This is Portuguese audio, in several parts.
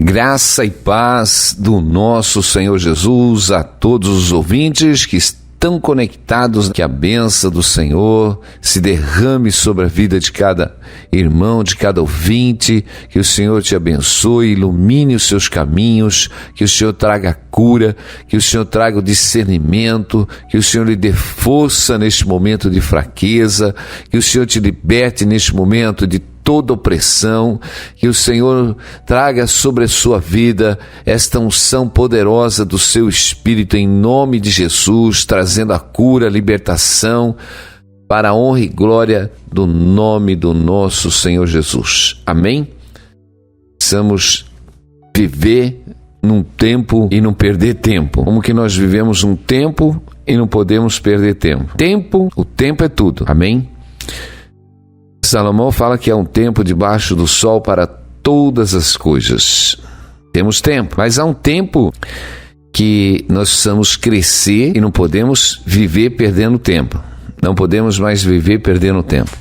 Graça e paz do nosso Senhor Jesus a todos os ouvintes que estão conectados, que a bênção do Senhor se derrame sobre a vida de cada irmão, de cada ouvinte, que o Senhor te abençoe, ilumine os seus caminhos, que o Senhor traga cura, que o Senhor traga o discernimento, que o Senhor lhe dê força neste momento de fraqueza, que o Senhor te liberte neste momento de toda opressão, que o Senhor traga sobre a sua vida esta unção poderosa do seu Espírito em nome de Jesus, trazendo a cura, a libertação, para a honra e glória do nome do nosso Senhor Jesus. Amém? Precisamos viver num tempo e não perder tempo. Como que nós vivemos um tempo e não podemos perder tempo? O tempo é tudo. Amém? Salomão fala que é um tempo debaixo do sol para todas as coisas. Temos tempo, mas há um tempo que nós precisamos crescer e não podemos viver perdendo tempo. Não podemos mais viver perdendo tempo.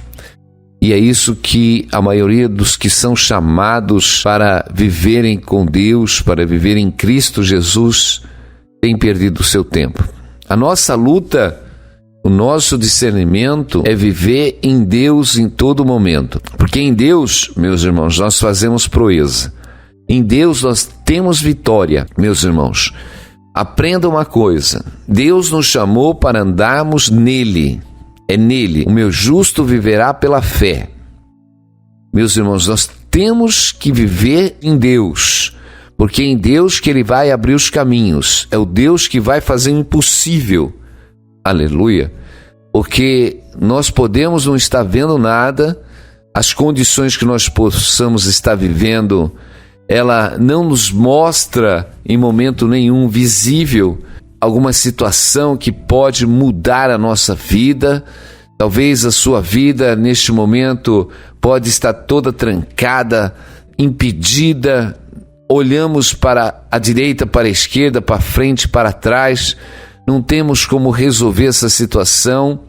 E é isso que a maioria dos que são chamados para viverem com Deus, para viver em Cristo Jesus, tem perdido o seu tempo. A nossa luta, o nosso discernimento é viver em Deus em todo momento. Porque em Deus, meus irmãos, nós fazemos proeza. Em Deus nós temos vitória, meus irmãos. Aprenda uma coisa: Deus nos chamou para andarmos nele. É nele. O meu justo viverá pela fé. Meus irmãos, nós temos que viver em Deus. Porque é em Deus que Ele vai abrir os caminhos. É o Deus que vai fazer o impossível. Aleluia, porque nós podemos não estar vendo nada, as condições que nós possamos estar vivendo, ela não nos mostra em momento nenhum visível alguma situação que pode mudar a nossa vida. Talvez a sua vida neste momento pode estar toda trancada, impedida, olhamos para a direita, para a esquerda, para frente, para trás, não temos como resolver essa situação.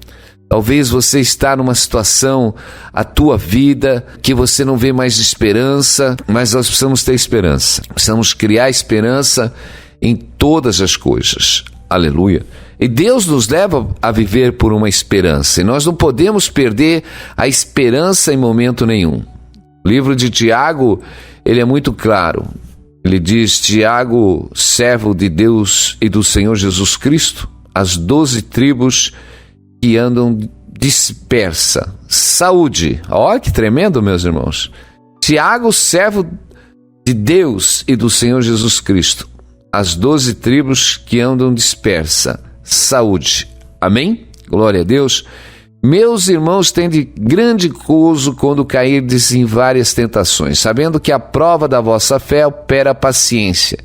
Talvez você está numa situação, a tua vida, que você não vê mais esperança, mas nós precisamos ter esperança. Precisamos criar esperança em todas as coisas. Aleluia. E Deus nos leva a viver por uma esperança. E nós não podemos perder a esperança em momento nenhum. O livro de Tiago, ele é muito claro. Ele diz: Tiago, servo de Deus e do Senhor Jesus Cristo, as 12 tribos que andam dispersa. Saúde. Olha que tremendo, meus irmãos. Tiago, servo de Deus e do Senhor Jesus Cristo, as 12 tribos que andam dispersa. Saúde. Amém? Glória a Deus. Meus irmãos, tende grande gozo quando cairdes em várias tentações, sabendo que a prova da vossa fé opera a paciência.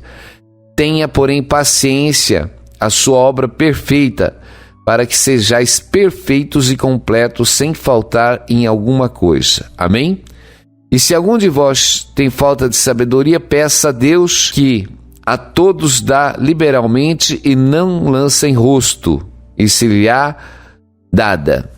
Tenha, porém, paciência, a sua obra perfeita, para que sejais perfeitos e completos, sem faltar em alguma coisa. Amém? E se algum de vós tem falta de sabedoria, peça a Deus, que a todos dá liberalmente e não lança em rosto, e se lhe há dada.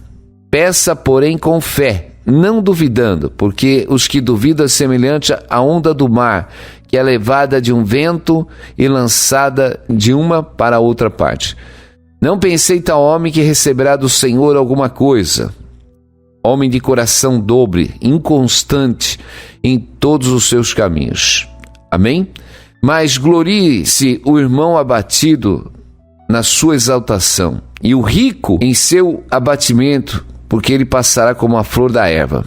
Peça, porém, com fé, não duvidando, porque os que duvidam é semelhante à onda do mar, que é levada de um vento e lançada de uma para outra parte. Não pensei tal homem que receberá do Senhor alguma coisa. Homem de coração dobre, inconstante em todos os seus caminhos. Amém? Mas glorie-se o irmão abatido na sua exaltação, e o rico em seu abatimento, porque ele passará como a flor da erva.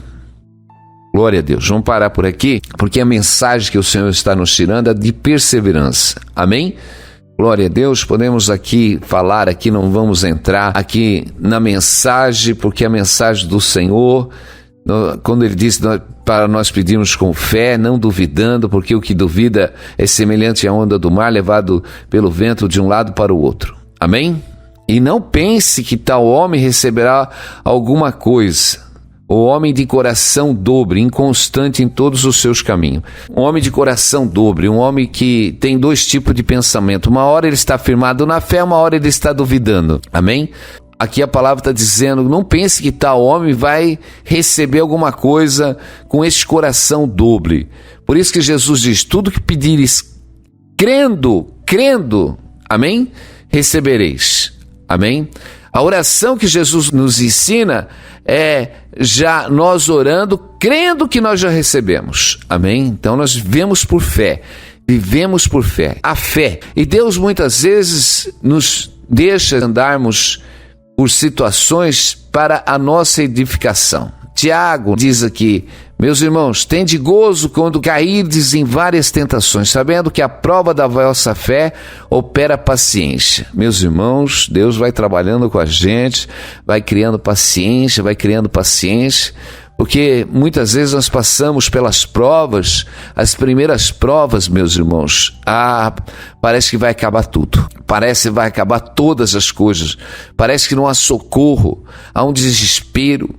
Glória a Deus. Vamos parar por aqui, porque a mensagem que o Senhor está nos tirando é de perseverança. Amém? Glória a Deus. Podemos aqui falar, aqui não vamos entrar aqui na mensagem, porque a mensagem do Senhor, quando Ele diz para nós pedirmos com fé, não duvidando, porque o que duvida é semelhante à onda do mar, levado pelo vento de um lado para o outro. Amém? E não pense que tal homem receberá alguma coisa. O homem de coração dobre, inconstante em todos os seus caminhos. Um homem de coração dobre, um homem que tem dois tipos de pensamento. Uma hora ele está firmado na fé, uma hora ele está duvidando. Amém? Aqui a palavra está dizendo, não pense que tal homem vai receber alguma coisa com este coração dobre. Por isso que Jesus diz, tudo que pedires crendo, amém? Recebereis, amém? A oração que Jesus nos ensina é já nós orando, crendo que nós já recebemos, amém? Então nós vivemos por fé, a fé. E Deus muitas vezes nos deixa andarmos por situações para a nossa edificação. Tiago diz aqui, meus irmãos, tende gozo quando cairdes em várias tentações, sabendo que a prova da vossa fé opera paciência. Meus irmãos, Deus vai trabalhando com a gente, vai criando paciência, porque muitas vezes nós passamos pelas provas, as primeiras provas, meus irmãos, parece que vai acabar tudo, parece que vai acabar todas as coisas, parece que não há socorro, há um desespero.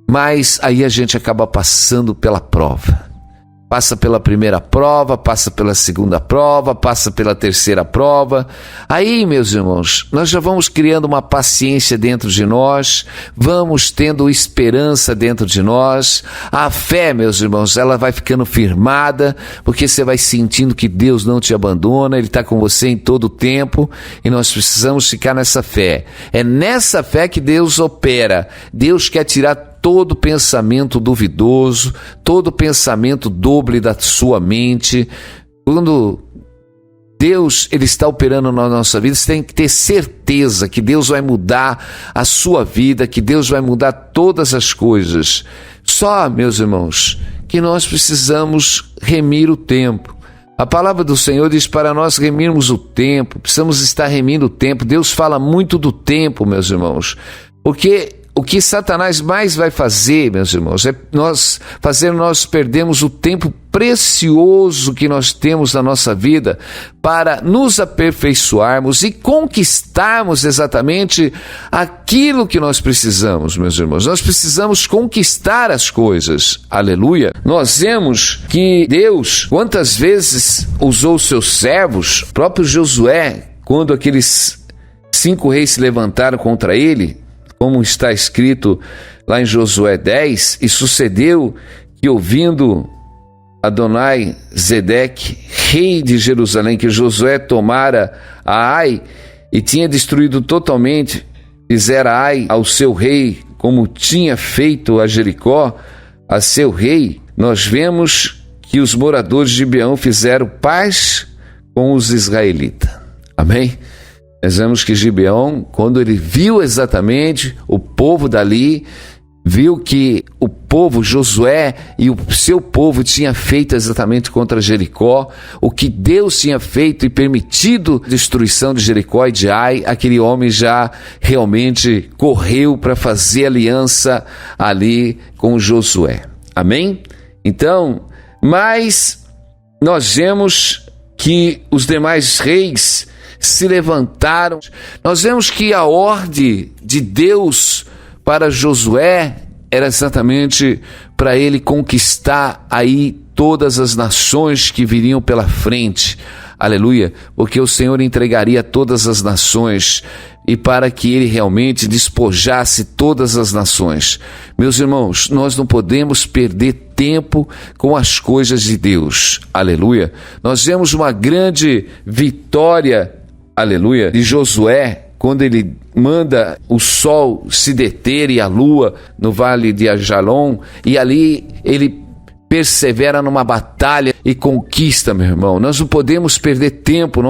Mas aí a gente acaba passando pela prova. Passa pela primeira prova, passa pela segunda prova, passa pela terceira prova. Aí, meus irmãos, nós já vamos criando uma paciência dentro de nós, vamos tendo esperança dentro de nós. A fé, meus irmãos, ela vai ficando firmada, porque você vai sentindo que Deus não te abandona, Ele está com você em todo o tempo, e nós precisamos ficar nessa fé. É nessa fé que Deus opera. Deus quer tirar todo pensamento duvidoso, todo pensamento doble da sua mente. Quando Deus ele está operando na nossa vida, você tem que ter certeza que Deus vai mudar a sua vida, que Deus vai mudar todas as coisas. Só, meus irmãos, que nós precisamos remir o tempo. A palavra do Senhor diz para nós remirmos o tempo, precisamos estar remindo o tempo. Deus fala muito do tempo, meus irmãos, porque o que Satanás mais vai fazer, meus irmãos, é nós perdermos o tempo precioso que nós temos na nossa vida para nos aperfeiçoarmos e conquistarmos exatamente aquilo que nós precisamos, meus irmãos. Nós precisamos conquistar as coisas, aleluia. Nós vemos que Deus, quantas vezes usou seus servos, próprio Josué, quando aqueles 5 reis se levantaram contra ele, como está escrito lá em Josué 10, e sucedeu que ouvindo Adonai Zedeque, rei de Jerusalém, que Josué tomara a Ai e tinha destruído totalmente, fizera Ai ao seu rei, como tinha feito a Jericó, a seu rei, nós vemos que os moradores de Gibeão fizeram paz com os israelitas. Amém? Nós vemos que Gibeão, quando ele viu exatamente o povo dali, viu que o povo, Josué e o seu povo tinha feito exatamente contra Jericó, o que Deus tinha feito e permitido a destruição de Jericó e de Ai, aquele homem já realmente correu para fazer aliança ali com Josué. Amém? Então, mas nós vemos que os demais reis se levantaram. Nós vemos que a ordem de Deus para Josué era exatamente para ele conquistar aí todas as nações que viriam pela frente. Aleluia, porque o Senhor entregaria todas as nações e para que ele realmente despojasse todas as nações. Meus irmãos, nós não podemos perder tempo com as coisas de Deus. Aleluia. Nós vemos uma grande vitória, aleluia, de Josué, quando ele manda o sol se deter e a lua no vale de Ajalon, e ali ele persevera numa batalha e conquista, meu irmão. Nós não podemos perder tempo,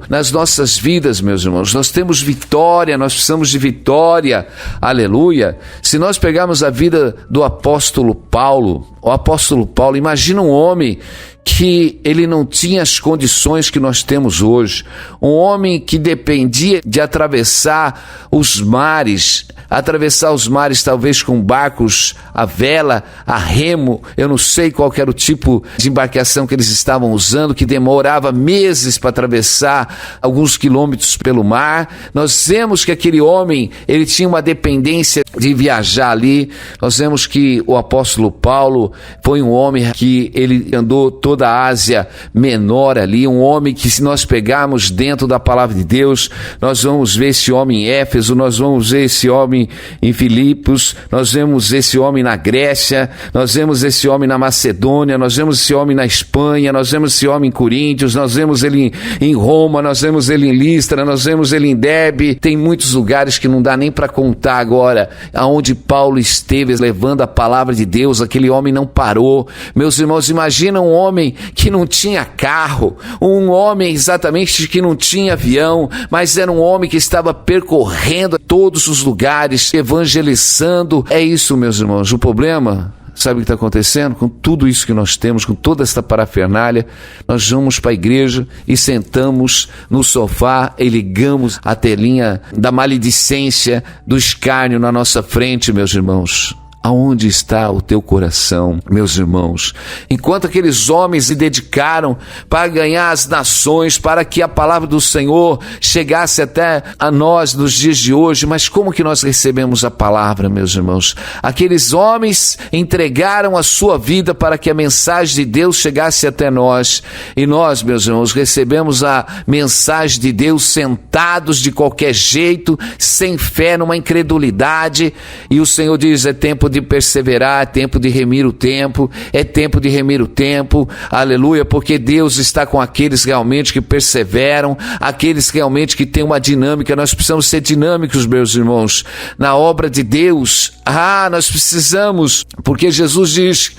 nas nossas vidas, meus irmãos. Nós temos vitória, nós precisamos de vitória, aleluia. Se nós pegarmos a vida do apóstolo Paulo, imagina um homem que ele não tinha as condições que nós temos hoje, um homem que dependia de atravessar os mares talvez com barcos a vela, a remo, eu não sei qual era o tipo de embarcação que eles estavam usando, que demorava meses para atravessar alguns quilômetros pelo mar. Nós vemos que aquele homem, ele tinha uma dependência de viajar ali. Nós vemos que o apóstolo Paulo foi um homem que ele andou toda toda a Ásia Menor ali, um homem que, se nós pegarmos dentro da palavra de Deus, nós vamos ver esse homem em Éfeso, nós vamos ver esse homem em Filipos, nós vemos esse homem na Grécia, nós vemos esse homem na Macedônia, nós vemos esse homem na Espanha, nós vemos esse homem em Coríntios, nós vemos ele em Roma, nós vemos ele em Listra, nós vemos ele em Derbe. Tem muitos lugares que não dá nem para contar agora, aonde Paulo esteve levando a palavra de Deus. Aquele homem não parou. Meus irmãos, imagina um homem que não tinha carro, um homem exatamente que não tinha avião, mas era um homem que estava percorrendo todos os lugares, evangelizando. É isso, meus irmãos. O problema, sabe o que está acontecendo? Com tudo isso que nós temos, com toda essa parafernália, nós vamos para a igreja e sentamos no sofá e ligamos a telinha da maledicência, do escárnio na nossa frente, meus irmãos. Aonde está o teu coração, meus irmãos? Enquanto aqueles homens se dedicaram para ganhar as nações, para que a palavra do Senhor chegasse até a nós nos dias de hoje, mas como que nós recebemos a palavra, meus irmãos? Aqueles homens entregaram a sua vida para que a mensagem de Deus chegasse até nós, e nós, meus irmãos, recebemos a mensagem de Deus sentados de qualquer jeito, sem fé, numa incredulidade, e o Senhor diz: é tempo de perseverar, é tempo de remir o tempo, é tempo de remir o tempo, aleluia, porque Deus está com aqueles realmente que perseveram, aqueles realmente que têm uma dinâmica. Nós precisamos ser dinâmicos, meus irmãos, na obra de Deus. Nós precisamos, porque Jesus diz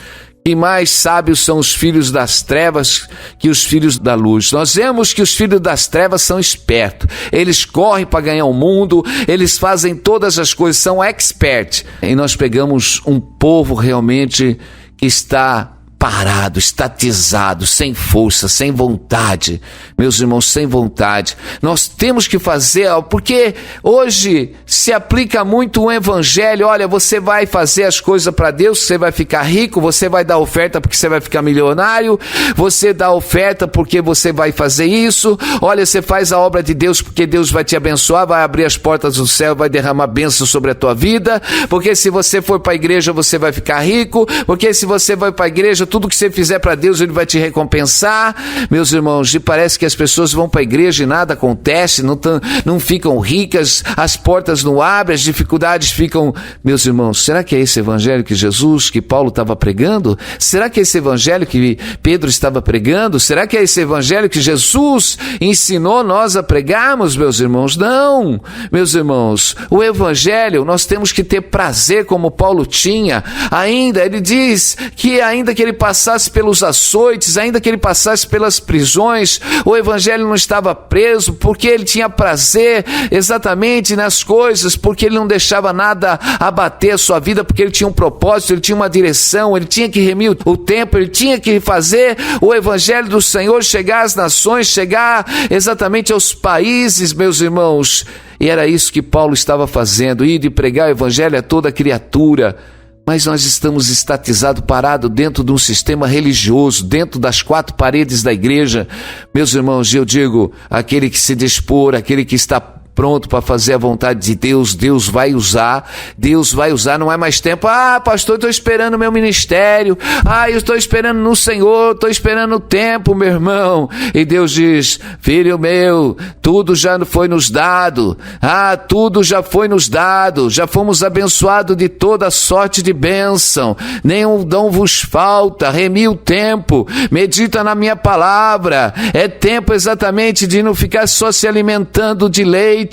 que mais sábios são os filhos das trevas que os filhos da luz. Nós vemos que os filhos das trevas são espertos, eles correm para ganhar o mundo, eles fazem todas as coisas, são expert. E nós pegamos um povo realmente que está parado, estatizado, sem força, sem vontade. Meus irmãos, sem vontade. Nós temos que fazer, porque hoje se aplica muito um evangelho. Olha, você vai fazer as coisas para Deus, você vai ficar rico, você vai dar oferta porque você vai ficar milionário, você dá oferta porque você vai fazer isso. Olha, você faz a obra de Deus porque Deus vai te abençoar, vai abrir as portas do céu, vai derramar bênção sobre a tua vida, porque se você for para a igreja você vai ficar rico, porque se você vai para a igreja, tudo que você fizer para Deus, Ele vai te recompensar. Meus irmãos, e parece que as pessoas vão para a igreja e nada acontece, não ficam ricas, as portas não abrem, as dificuldades ficam... Meus irmãos, será que é esse evangelho que Jesus, que Paulo estava pregando? Será que é esse evangelho que Pedro estava pregando? Será que é esse evangelho que Jesus ensinou nós a pregarmos, meus irmãos? Não, meus irmãos, o evangelho nós temos que ter prazer como Paulo tinha. Ainda, ele diz que ainda que ele passasse pelos açoites, ainda que ele passasse pelas prisões, o evangelho não estava preso, porque ele tinha prazer exatamente nas coisas, porque ele não deixava nada abater a sua vida, porque ele tinha um propósito, ele tinha uma direção, ele tinha que remir o tempo, ele tinha que fazer o evangelho do Senhor chegar às nações, chegar exatamente aos países, meus irmãos. E era isso que Paulo estava fazendo, ir de pregar o evangelho a toda criatura. Mas nós estamos estatizados, parados dentro de um sistema religioso, dentro das quatro paredes da igreja. Meus irmãos, eu digo, aquele que se dispor, aquele que está pronto para fazer a vontade de Deus, Deus vai usar, não é mais tempo, pastor, eu estou esperando o meu ministério, eu estou esperando no Senhor, estou esperando o tempo, meu irmão. E Deus diz: filho meu, tudo já foi nos dado, tudo já foi nos dado, já fomos abençoados de toda sorte de bênção, nenhum dom vos falta, remi o tempo, medita na minha palavra, é tempo exatamente de não ficar só se alimentando de leite,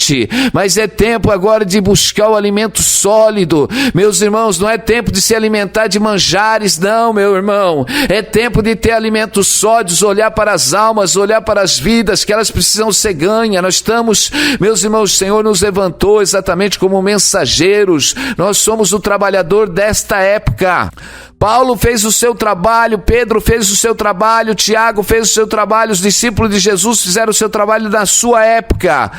mas é tempo agora de buscar o alimento sólido. Meus irmãos, não é tempo de se alimentar de manjares, não, meu irmão, é tempo de ter alimentos sólidos, olhar para as almas, olhar para as vidas, que elas precisam ser ganhas. Nós estamos, meus irmãos, o Senhor nos levantou exatamente como mensageiros, nós somos o trabalhador desta época. Paulo fez o seu trabalho, Pedro fez o seu trabalho, Tiago fez o seu trabalho, os discípulos de Jesus fizeram o seu trabalho na sua época.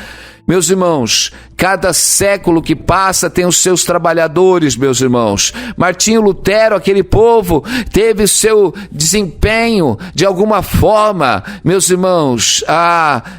Meus irmãos, Cada século que passa tem os seus trabalhadores, meus irmãos. Martinho Lutero, aquele povo, teve o seu desempenho de alguma forma, meus irmãos.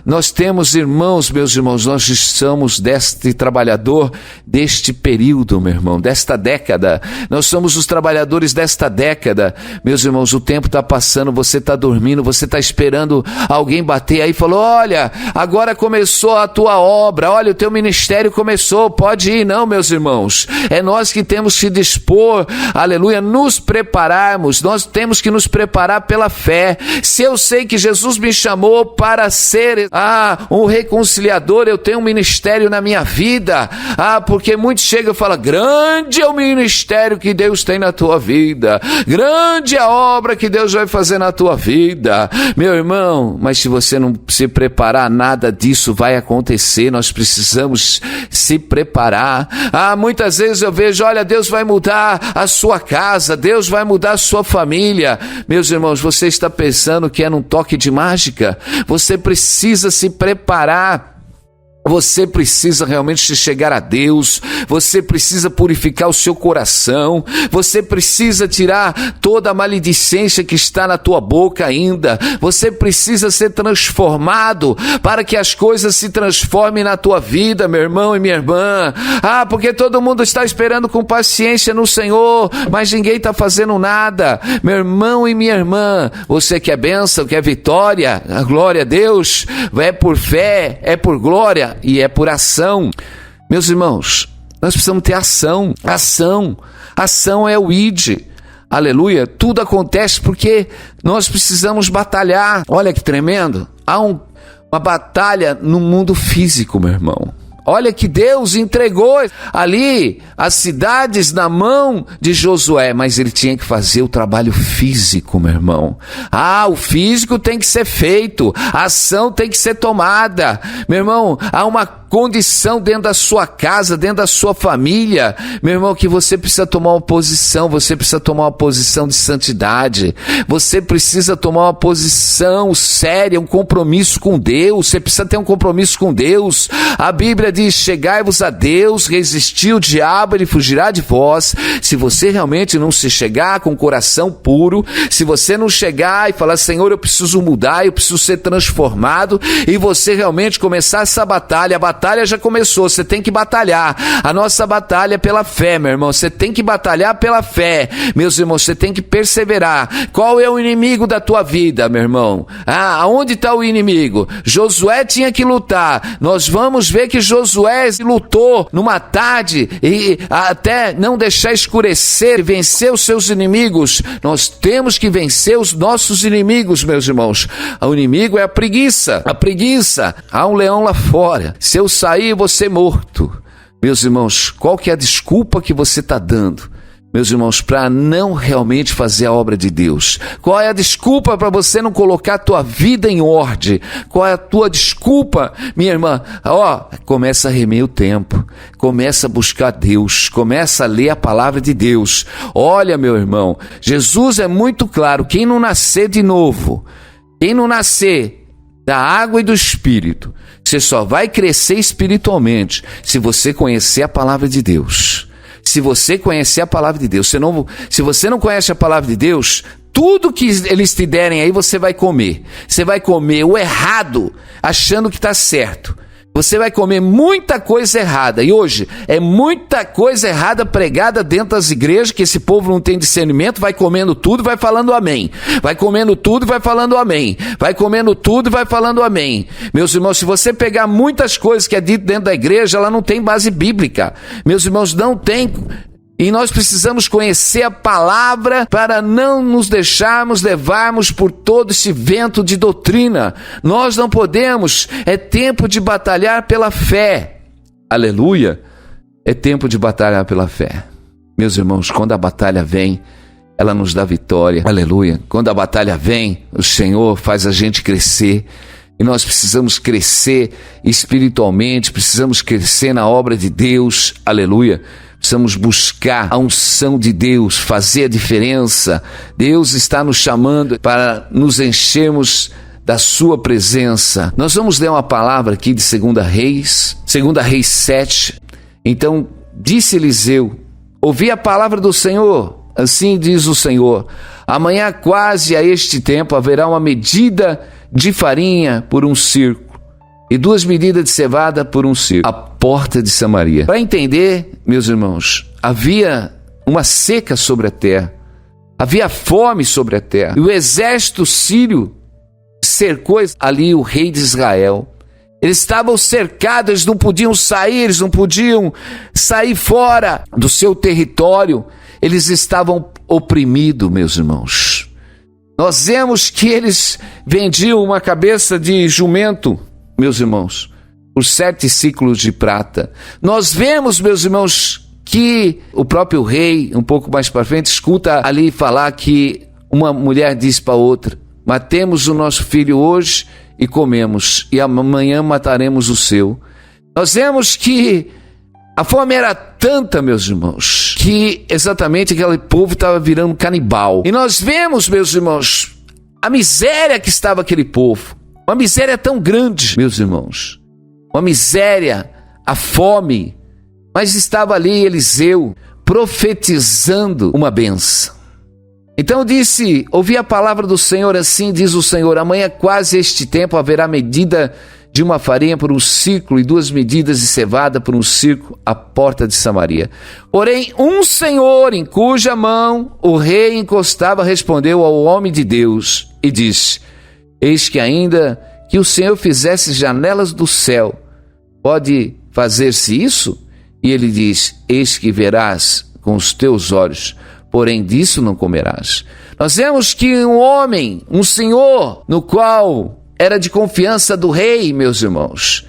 Nós temos irmãos, meus irmãos, nós somos deste trabalhador deste período, meu irmão, desta década. Nós somos os trabalhadores desta década. Meus irmãos, o tempo está passando, você está dormindo, você está esperando alguém bater aí e falou: olha, agora começou a tua obra, olha, o teu ministério começou, pode ir. Não, meus irmãos, é nós que temos que dispor, aleluia, nos prepararmos. Nós temos que nos preparar pela fé. Se eu sei que Jesus me chamou para ser um reconciliador, eu tenho um ministério na minha vida, porque muitos chegam e falam: grande é o ministério que Deus tem na tua vida, grande é a obra que Deus vai fazer na tua vida. Meu irmão, mas se você não se preparar, nada disso vai acontecer. Nós precisamos se preparar. Muitas vezes eu vejo: olha, Deus vai mudar a sua casa, Deus vai mudar a sua família. Meus irmãos, você está pensando que é num toque de mágica? Você precisa se preparar. Você precisa realmente chegar a Deus, você precisa purificar o seu coração, você precisa tirar toda a maledicência que está na tua boca ainda, você precisa ser transformado para que as coisas se transformem na tua vida, meu irmão e minha irmã. Porque todo mundo está esperando com paciência no Senhor, mas ninguém está fazendo nada. Meu irmão e minha irmã, você quer bênção, quer vitória, a glória a Deus, é por fé, é por glória e é por ação. Meus irmãos, nós precisamos ter ação. Ação é o ID. Aleluia. Tudo acontece porque nós precisamos batalhar. Olha que tremendo. Há uma batalha no mundo físico, meu irmão. Olha que Deus entregou ali as cidades na mão de Josué, mas ele tinha que fazer o trabalho físico, meu irmão. O físico tem que ser feito, a ação tem que ser tomada. Meu irmão, há uma condição dentro da sua casa, dentro da sua família, meu irmão, que você precisa tomar uma posição, você precisa tomar uma posição de santidade, você precisa tomar uma posição séria, um compromisso com Deus, você precisa ter um compromisso com Deus. A Bíblia diz: chegai-vos a Deus, resistir o diabo, ele fugirá de vós. Se você realmente não se chegar com o coração puro, se você não chegar e falar: Senhor, eu preciso mudar, eu preciso ser transformado, e você realmente começar essa batalha, a batalha já começou, você tem que batalhar. A nossa batalha é pela fé, meu irmão, você tem que batalhar pela fé. Meus irmãos, você tem que perseverar. Qual é o inimigo da tua vida, meu irmão? Aonde está o inimigo? Josué tinha que lutar. Nós vamos ver que Josué lutou numa tarde e até não deixar escurecer e vencer os seus inimigos. Nós temos que vencer os nossos inimigos, meus irmãos. O inimigo é a preguiça. Há um leão lá fora. Se eu sair, você morto. Meus irmãos, qual que é a desculpa que você está dando, meus irmãos, para não realmente fazer a obra de Deus? Qual é a desculpa para você não colocar a tua vida em ordem? Qual é a tua desculpa, minha irmã? Começa a remer o tempo, começa a buscar Deus, começa a ler a palavra de Deus. Olha, meu irmão, Jesus é muito claro: quem não nascer de novo, quem não nascer da água e do Espírito, você só vai crescer espiritualmente se você conhecer a palavra de Deus. Se você conhecer a palavra de Deus, se você não conhece a palavra de Deus, tudo que eles te derem aí você vai comer. Você vai comer o errado, achando que está certo. Você vai comer muita coisa errada. E hoje é muita coisa errada pregada dentro das igrejas, que esse povo não tem discernimento, vai comendo tudo e vai falando amém. Vai comendo tudo e vai falando amém. Vai comendo tudo e vai falando amém. Meus irmãos, se você pegar muitas coisas que é dito dentro da igreja, ela não tem base bíblica. Meus irmãos, não tem. E nós precisamos conhecer a palavra para não nos deixarmos levarmos por todo esse vento de doutrina. Nós não podemos, é tempo de batalhar pela fé. Aleluia! É tempo de batalhar pela fé. Meus irmãos, quando a batalha vem, ela nos dá vitória. Aleluia! Quando a batalha vem, o Senhor faz a gente crescer. E nós precisamos crescer espiritualmente, precisamos crescer na obra de Deus. Aleluia! Precisamos buscar a unção de Deus, fazer a diferença. Deus está nos chamando para nos enchermos da sua presença. Nós vamos ler uma palavra aqui de 2 Reis 7. Então, disse Eliseu: ouvi a palavra do Senhor, assim diz o Senhor, amanhã quase a este tempo haverá uma medida de farinha por um círculo e 2 medidas de cevada por um círculo, à porta de Samaria. Para entender, meus irmãos, havia uma seca sobre a terra, havia fome sobre a terra, e o exército sírio cercou ali o rei de Israel. Eles estavam cercados, eles não podiam sair fora do seu território, eles estavam oprimidos, meus irmãos. Nós vemos que eles vendiam uma cabeça de jumento, meus irmãos, por 7 ciclos de prata. Nós vemos, meus irmãos, que o próprio rei, um pouco mais para frente, escuta ali falar que uma mulher diz para outra: matemos o nosso filho hoje e comemos, e amanhã mataremos o seu. Nós vemos que a fome era tanta, meus irmãos, que exatamente aquele povo estava virando canibal. E nós vemos, meus irmãos, a miséria que estava aquele povo. Uma miséria tão grande, meus irmãos. Uma miséria, a fome. Mas estava ali Eliseu profetizando uma bênção. Então disse: ouvi a palavra do Senhor, assim diz o Senhor, amanhã quase este tempo haverá medida de uma farinha por um círculo e 2 medidas de cevada por um círculo à porta de Samaria. Porém, um senhor em cuja mão o rei encostava respondeu ao homem de Deus e disse: eis que ainda que o Senhor fizesse janelas do céu, pode fazer-se isso? E ele diz: eis que verás com os teus olhos, porém disso não comerás. Nós vemos que um homem, um senhor, no qual era de confiança do rei, meus irmãos,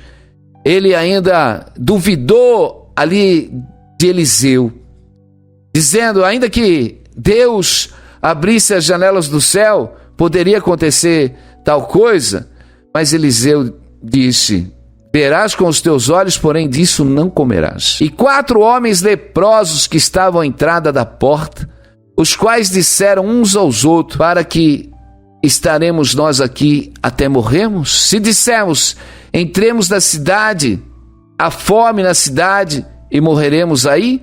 ele ainda duvidou ali de Eliseu, dizendo: ainda que Deus abrisse as janelas do céu, poderia acontecer tal coisa. Mas Eliseu disse: verás com os teus olhos, porém disso não comerás. E 4 homens leprosos que estavam à entrada da porta, os quais disseram uns aos outros: para que estaremos nós aqui até morrermos? Se dissermos: entremos na cidade, há fome na cidade e morreremos aí?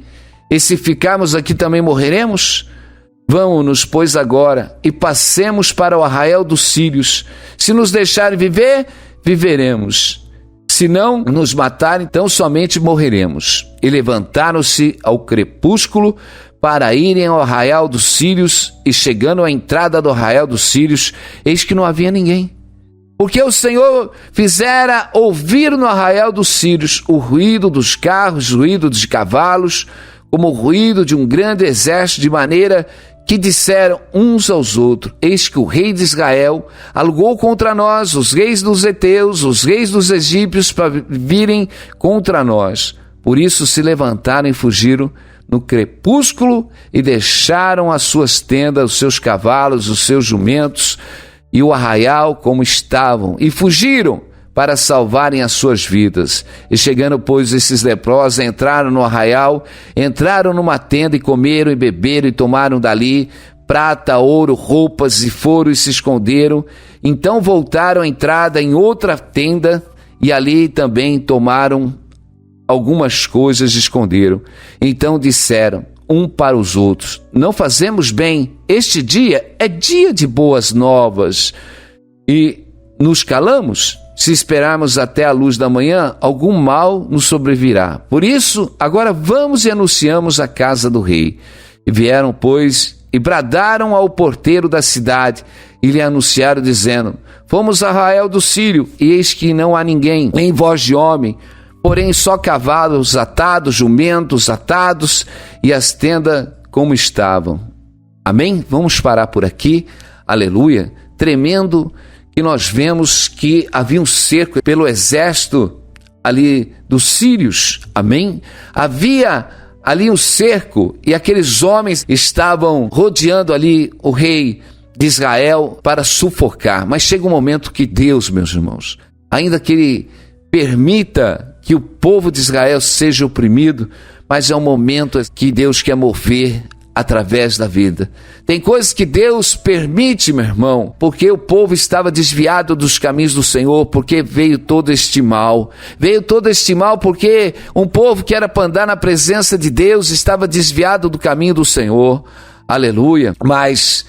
E se ficarmos aqui também morreremos? Vamos-nos, pois, agora e passemos para o arraial dos sírios. Se nos deixarem viver, viveremos. Se não nos matarem, então somente morreremos. E levantaram-se ao crepúsculo para irem ao arraial dos sírios, e chegando à entrada do arraial dos sírios, eis que não havia ninguém. Porque o Senhor fizera ouvir no arraial dos sírios o ruído dos carros, o ruído de cavalos, como o ruído de um grande exército, de maneira que disseram uns aos outros: eis que o rei de Israel alugou contra nós os reis dos heteus, os reis dos egípcios, para virem contra nós. Por isso se levantaram e fugiram no crepúsculo e deixaram as suas tendas, os seus cavalos, os seus jumentos e o arraial como estavam, e fugiram para salvarem as suas vidas. E chegando, pois, esses leprosos, entraram no arraial, entraram numa tenda e comeram e beberam e tomaram dali prata, ouro, roupas, e foram e se esconderam. Então voltaram à entrada em outra tenda e ali também tomaram algumas coisas e esconderam. Então disseram um para os outros: não fazemos bem, este dia é dia de boas novas, e nos calamos? Se esperarmos até a luz da manhã, algum mal nos sobrevirá. Por isso, agora vamos e anunciamos a casa do rei. E vieram, pois, e bradaram ao porteiro da cidade, e lhe anunciaram, dizendo: fomos a arraial do Sírio, e eis que não há ninguém, nem voz de homem, porém só cavalos atados, jumentos atados, e as tendas como estavam. Amém? Vamos parar por aqui. Aleluia. Tremendo que nós vemos que havia um cerco pelo exército ali dos sírios. Amém? Havia ali um cerco e aqueles homens estavam rodeando ali o rei de Israel para sufocar. Mas chega um momento que Deus, meus irmãos, ainda que Ele permita que o povo de Israel seja oprimido, mas é um momento que Deus quer mover através da vida. Tem coisas que Deus permite, meu irmão, porque o povo estava desviado dos caminhos do Senhor, porque veio todo este mal. Veio todo este mal porque um povo que era para andar na presença de Deus estava desviado do caminho do Senhor. Aleluia. Mas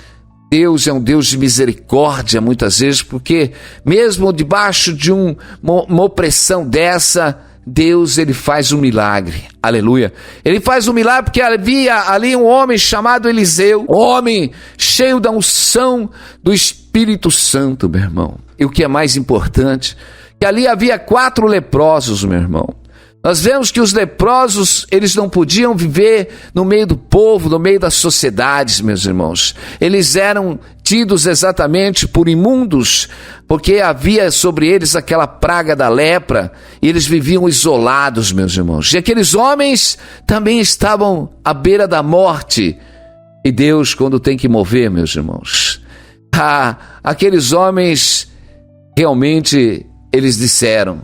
Deus é um Deus de misericórdia muitas vezes, porque mesmo debaixo de uma opressão dessa, Deus, ele faz um milagre, aleluia. Ele faz um milagre porque havia ali um homem chamado Eliseu, um homem cheio da unção do Espírito Santo, meu irmão. E o que é mais importante, que ali havia 4 leprosos, meu irmão. Nós vemos que os leprosos, eles não podiam viver no meio do povo, no meio das sociedades, meus irmãos. Eles eram tidos exatamente por imundos, porque havia sobre eles aquela praga da lepra, e eles viviam isolados, meus irmãos. E aqueles homens também estavam à beira da morte. E Deus, quando tem que mover, meus irmãos, aqueles homens, realmente, eles disseram: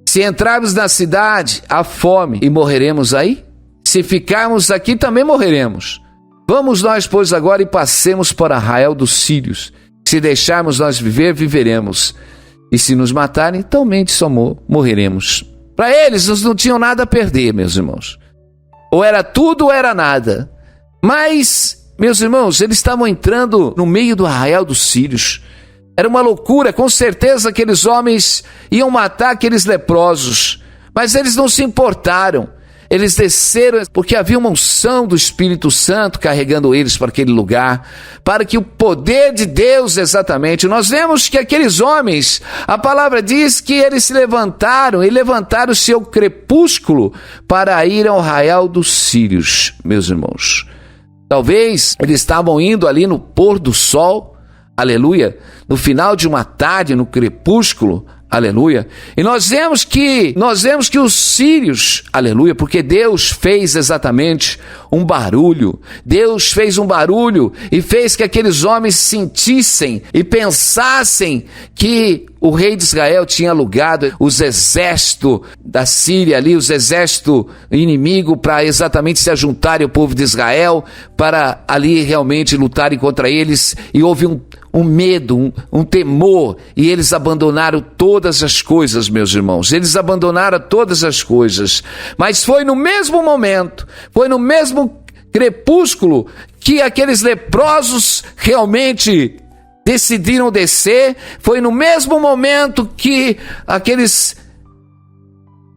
se entrarmos na cidade, há fome e morreremos aí? Se ficarmos aqui, também morreremos. Vamos nós, pois, agora e passemos para Arraial dos Sírios. Se deixarmos nós viver, viveremos. E se nos matarem, talmente só morreremos. Para eles, eles não tinham nada a perder, meus irmãos. Ou era tudo ou era nada. Mas, meus irmãos, eles estavam entrando no meio do Arraial dos Sírios. Era uma loucura, com certeza aqueles homens iam matar aqueles leprosos, mas eles não se importaram. Eles desceram porque havia uma unção do Espírito Santo carregando eles para aquele lugar, para que o poder de Deus exatamente. Nós vemos que aqueles homens, a palavra diz que eles se levantaram e levantaram o seu crepúsculo para ir ao Arraial dos Sírios, meus irmãos. Talvez eles estavam indo ali no pôr do sol, aleluia, no final de uma tarde, no crepúsculo, aleluia. E nós vemos que os sírios, aleluia, porque Deus fez exatamente um barulho. Deus fez um barulho e fez que aqueles homens sentissem e pensassem que o rei de Israel tinha alugado os exércitos da Síria ali, os exércitos inimigos, para exatamente se ajuntarem ao povo de Israel, para ali realmente lutarem contra eles. E houve um medo, um temor, e eles abandonaram todas as coisas, meus irmãos. Eles abandonaram todas as coisas. Mas foi no mesmo momento, foi no mesmo crepúsculo que aqueles leprosos realmente decidiram descer. Foi no mesmo momento que aqueles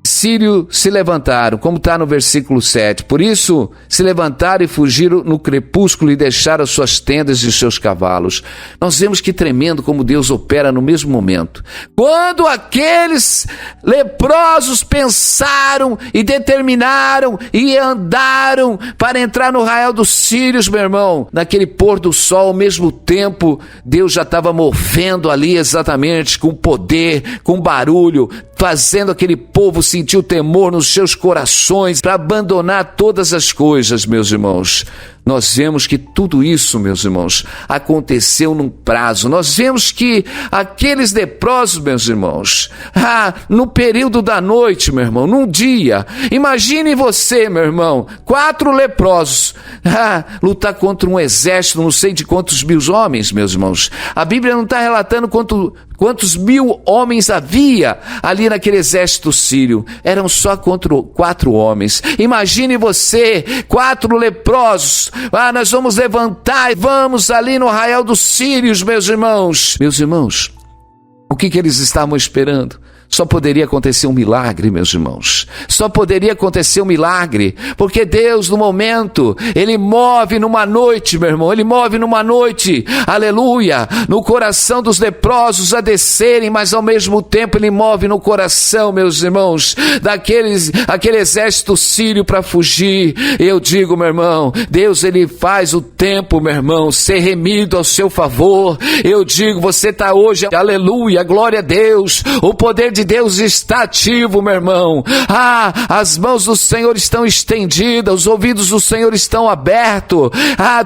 sírios se levantaram, como está no versículo 7. Por isso se levantaram e fugiram no crepúsculo e deixaram suas tendas e seus cavalos. Nós vemos que tremendo como Deus opera no mesmo momento. Quando aqueles leprosos pensaram e determinaram e andaram para entrar no Arraial dos Sírios, meu irmão, naquele pôr do sol, ao mesmo tempo, Deus já estava movendo ali exatamente com poder, com barulho, fazendo aquele povo sentir o temor nos seus corações para abandonar todas as coisas, meus irmãos. Nós vemos que tudo isso, meus irmãos, aconteceu num prazo. Nós vemos que aqueles leprosos, meus irmãos, no período da noite, meu irmão, num dia, imagine você, meu irmão, 4 leprosos, lutar contra um exército, não sei de quantos mil homens, meus irmãos. A Bíblia não está relatando quantos mil homens havia ali naquele exército sírio. Eram só contra 4 homens. Imagine você, 4 leprosos. Nós vamos levantar e vamos ali no Arraial dos Sírios, meus irmãos. Meus irmãos, o que eles estavam esperando? Só poderia acontecer um milagre, meus irmãos. Só poderia acontecer um milagre, porque Deus, no momento, Ele move numa noite, meu irmão. Ele move numa noite, aleluia, no coração dos leprosos a descerem, mas ao mesmo tempo Ele move no coração, meus irmãos, aquele exército sírio para fugir. Eu digo, meu irmão, Deus, Ele faz o tempo, meu irmão, ser remido ao seu favor. Eu digo, você está hoje, aleluia, glória a Deus, o poder de Deus está ativo, meu irmão. As mãos do Senhor estão estendidas, os ouvidos do Senhor estão abertos.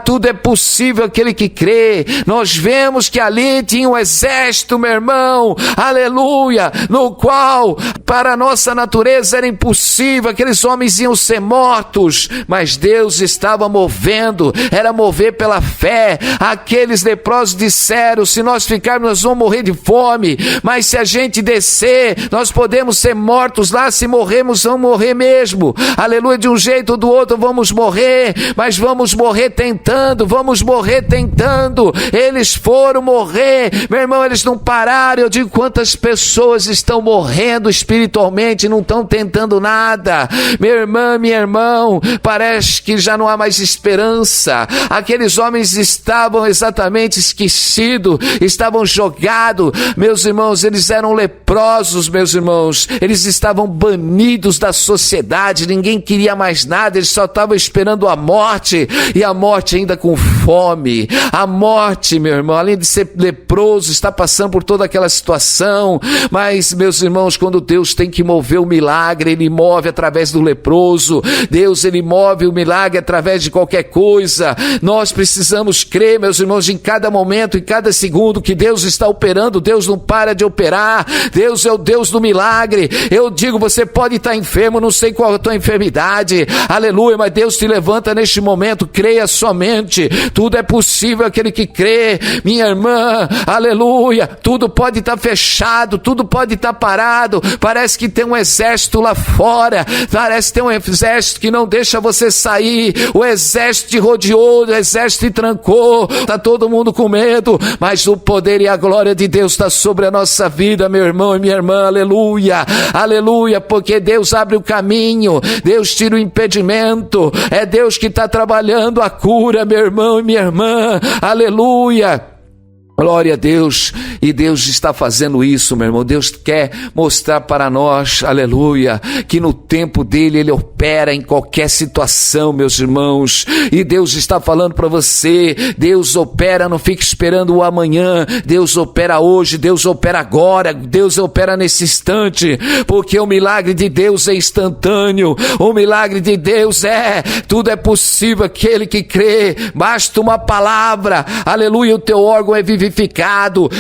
Tudo é possível aquele que crê. Nós vemos que ali tinha um exército, meu irmão, aleluia, no qual para a nossa natureza era impossível, aqueles homens iam ser mortos, mas Deus estava movendo, era mover pela fé. Aqueles leprosos disseram: se nós ficarmos, nós vamos morrer de fome, mas se a gente descer, nós podemos ser mortos lá. Se morrermos, vamos morrer mesmo, aleluia, de um jeito ou do outro vamos morrer, mas vamos morrer tentando, vamos morrer tentando. Eles foram morrer, meu irmão, eles não pararam. Eu digo, quantas pessoas estão morrendo espiritualmente, não estão tentando nada, meu irmão, meu irmão, parece que já não há mais esperança. Aqueles homens estavam exatamente esquecidos, estavam jogados, meus irmãos, eles eram leprosos, meus irmãos, eles estavam banidos da sociedade, ninguém queria mais nada, eles só estavam esperando a morte, e a morte ainda com fome. A morte, meu irmão, além de ser leproso, está passando por toda aquela situação, mas, meus irmãos, quando Deus tem que mover o milagre, Ele move através do leproso. Deus, Ele move o milagre através de qualquer coisa. Nós precisamos crer, meus irmãos, em cada momento, em cada segundo, que Deus está operando. Deus não para de operar. Deus é o Deus do milagre. Eu digo, você pode estar enfermo, não sei qual é a tua enfermidade, aleluia, mas Deus te levanta neste momento. Creia somente, tudo é possível aquele que crê, minha irmã, aleluia. Tudo pode estar fechado, tudo pode estar parado, parece que tem um exército lá fora, parece que tem um exército que não deixa você sair, o exército te rodeou, o exército te trancou, está todo mundo com medo, mas o poder e a glória de Deus está sobre a nossa vida, meu irmão e minha irmã, aleluia, aleluia, porque Deus abre o caminho, Deus tira o impedimento, é Deus que está trabalhando a cura, meu irmão e minha irmã, aleluia. Glória a Deus, e Deus está fazendo isso, meu irmão. Deus quer mostrar para nós, aleluia, que no tempo dele, Ele opera em qualquer situação, meus irmãos, e Deus está falando para você, Deus opera, não fique esperando o amanhã, Deus opera hoje, Deus opera agora, Deus opera nesse instante, porque o milagre de Deus é instantâneo, o milagre de Deus tudo é possível aquele que crê, basta uma palavra, aleluia, o teu órgão é vivificado,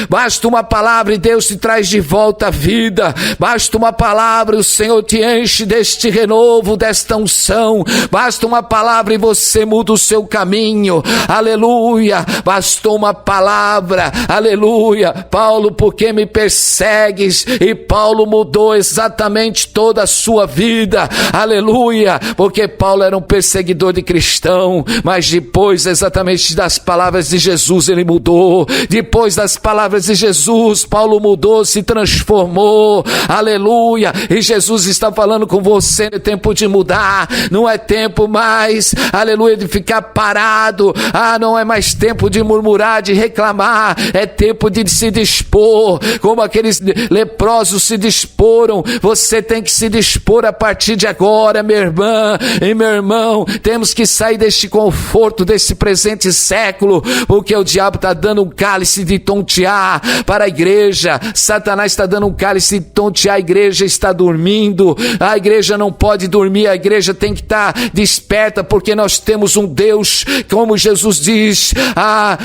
basta uma palavra e Deus te traz de volta a vida, basta uma palavra e o Senhor te enche deste renovo, desta unção, basta uma palavra e você muda o seu caminho, aleluia, bastou uma palavra, aleluia. Paulo, por que me persegues? E Paulo mudou exatamente toda a sua vida, aleluia, porque Paulo era um perseguidor de cristão, mas depois exatamente das palavras de Jesus ele mudou. Depois das palavras de Jesus, Paulo mudou, se transformou, aleluia, e Jesus está falando com você, é tempo de mudar, não é tempo mais, aleluia, de ficar parado, não é mais tempo de murmurar, de reclamar, é tempo de se dispor, como aqueles leprosos se disporam, você tem que se dispor a partir de agora, minha irmã e meu irmão, temos que sair deste conforto, desse presente século, porque o diabo está dando um cálice de tontear para a igreja, Satanás está dando um cálice de tontear, a igreja está dormindo, a igreja não pode dormir, a igreja tem que estar desperta, porque nós temos um Deus, como Jesus diz,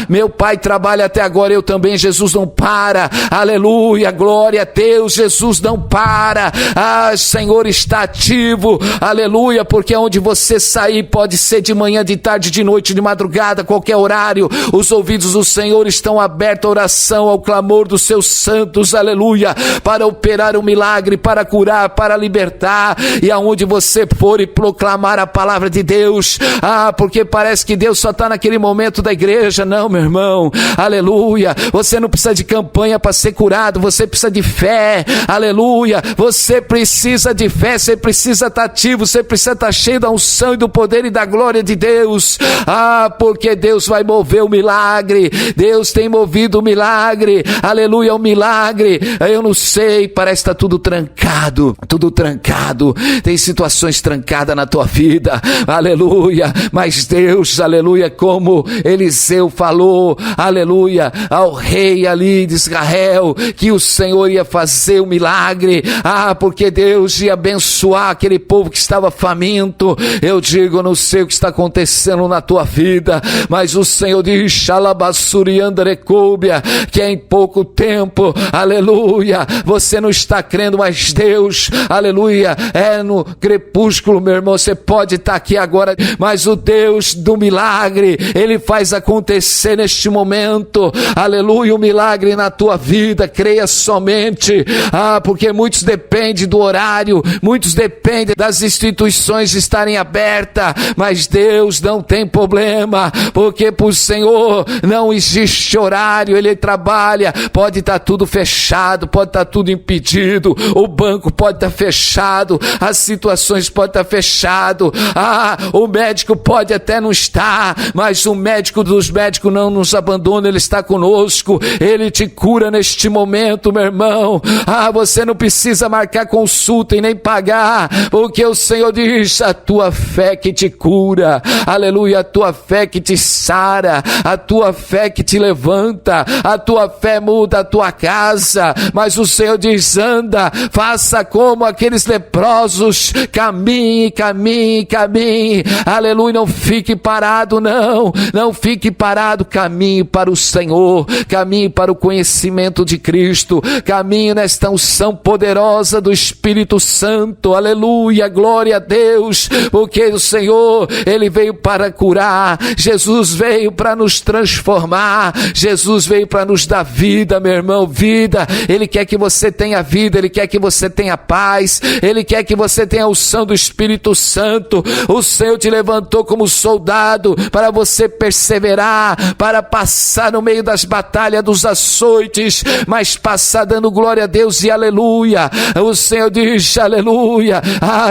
meu Pai trabalha até agora, eu também, Jesus não para, aleluia, glória a Deus, Jesus não para, Senhor está ativo, aleluia, porque onde você sair, pode ser de manhã, de tarde, de noite, de madrugada, qualquer horário, os ouvidos do Senhor estão aberta a oração, ao clamor dos seus santos, aleluia, para operar um milagre, para curar, para libertar, e aonde você for e proclamar a palavra de Deus, porque parece que Deus só está naquele momento da igreja, não, meu irmão, aleluia, você não precisa de campanha para ser curado, você precisa de fé, aleluia, você precisa de fé, você precisa estar ativo, você precisa estar cheio da unção e do poder e da glória de Deus, porque Deus vai mover o milagre, Deus tem movido o milagre, aleluia, o milagre. Eu não sei, parece que está tudo trancado, tem situações trancadas na tua vida, aleluia, mas Deus, aleluia, como Eliseu falou, aleluia, ao rei ali de Israel, que o Senhor ia fazer o milagre, porque Deus ia abençoar aquele povo que estava faminto. Eu digo, não sei o que está acontecendo na tua vida, mas o Senhor diz, Xalabassuri Andarecúbia, que em pouco tempo, aleluia, você não está crendo, mas Deus, aleluia, é no crepúsculo, meu irmão, você pode estar aqui agora, mas o Deus do milagre, Ele faz acontecer neste momento, aleluia, o milagre na tua vida, creia somente, porque muitos dependem do horário, muitos dependem das instituições estarem abertas, mas Deus não tem problema, porque para o Senhor não existe horário, Ele trabalha, pode estar tudo fechado, pode estar tudo impedido, o banco pode estar fechado, as situações podem estar fechado, o médico pode até não estar, mas o médico dos médicos não nos abandona, Ele está conosco, Ele te cura neste momento, meu irmão. Você não precisa marcar consulta e nem pagar, porque o Senhor diz, a tua fé que te cura, aleluia, a tua fé que te sara, a tua fé que te levanta, a tua fé muda a tua casa, mas o Senhor diz, anda, faça como aqueles leprosos, caminhe, aleluia, não fique parado, não fique parado, caminhe para o Senhor, caminhe para o conhecimento de Cristo, caminhe nesta unção poderosa do Espírito Santo, aleluia, glória a Deus, porque o Senhor, Ele veio para curar, Jesus veio para nos transformar, Jesus veio para nos dar vida, meu irmão, vida. Ele quer que você tenha vida, Ele quer que você tenha paz, Ele quer que você tenha a unção do Espírito Santo. O Senhor te levantou como soldado para você perseverar, para passar no meio das batalhas, dos açoites, mas passar dando glória a Deus e aleluia. O Senhor diz, aleluia,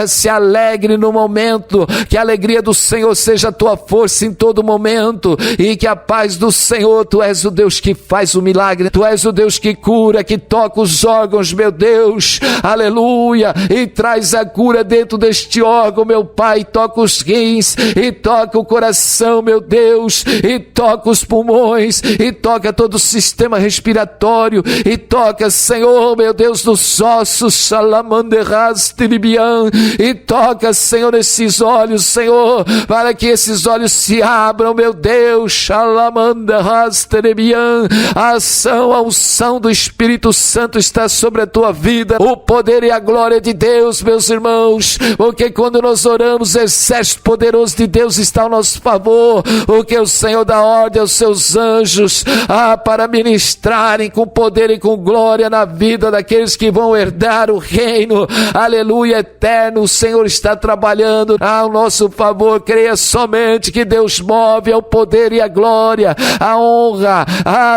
se alegre no momento, que a alegria do Senhor seja a tua força em todo momento, e que a paz do Senhor, Tu és o Deus que faz o milagre, Tu és o Deus que cura, que toca os órgãos, meu Deus, aleluia, e traz a cura dentro deste órgão, meu Pai, toca os rins, e toca o coração, meu Deus, e toca os pulmões, e toca todo o sistema respiratório, e toca, Senhor, meu Deus, dos ossos, Salamanderras Tiribian, e toca, Senhor, esses olhos, Senhor, para que esses olhos se abram, meu Deus, Shalamanderras Tiribian, a unção do Espírito Santo está sobre a tua vida, o poder e a glória de Deus, meus irmãos, porque quando nós oramos, o exército poderoso de Deus está ao nosso favor, porque o Senhor dá ordem aos seus anjos, para ministrarem com poder e com glória na vida daqueles que vão herdar o reino, aleluia, eterno. O Senhor está trabalhando ao nosso favor, creia somente que Deus move ao poder e a glória, a honra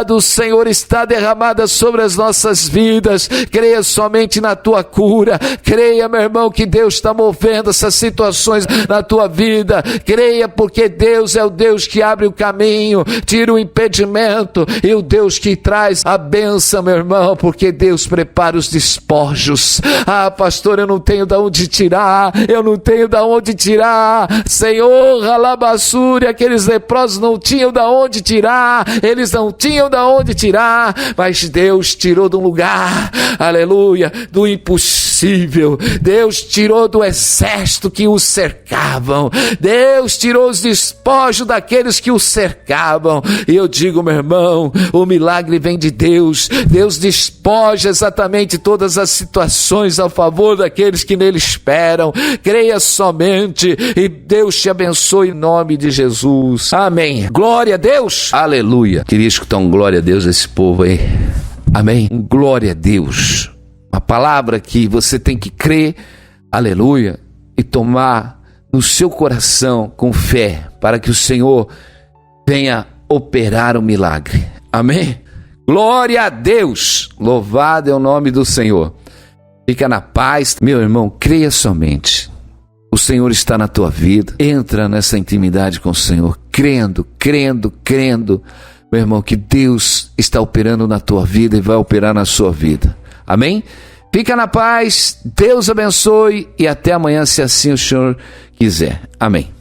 do Senhor está derramada sobre as nossas vidas, creia somente na tua cura, creia, meu irmão, que Deus está movendo essas situações na tua vida, creia, porque Deus é o Deus que abre o caminho, tira o impedimento, e o Deus que traz a bênção, meu irmão, porque Deus prepara os despojos. Pastor, eu não tenho de onde tirar, Senhor, alabassure, aqueles leprosos não tinham de onde tirar, eles não tinham de onde tirar, mas Deus tirou de um lugar, aleluia, do impossível, Deus tirou do exército que os cercavam, Deus tirou os despojos daqueles que os cercavam, e eu digo, meu irmão, o milagre vem de Deus, Deus despoja exatamente todas as situações ao favor daqueles que nele esperam, creia somente, e Deus te abençoe em nome de Jesus, amém, glória a Deus, aleluia. Queria escutar um glória a Deus esse povo aí, amém, glória a Deus, uma palavra que você tem que crer, aleluia, e tomar no seu coração com fé, para que o Senhor venha operar o milagre, amém, glória a Deus, louvado é o nome do Senhor. Fica na paz, meu irmão, creia somente, o Senhor está na tua vida, entra nessa intimidade com o Senhor, crendo, meu irmão, que Deus está operando na tua vida e vai operar na sua vida. Amém? Fica na paz, Deus abençoe e até amanhã, se assim o Senhor quiser. Amém.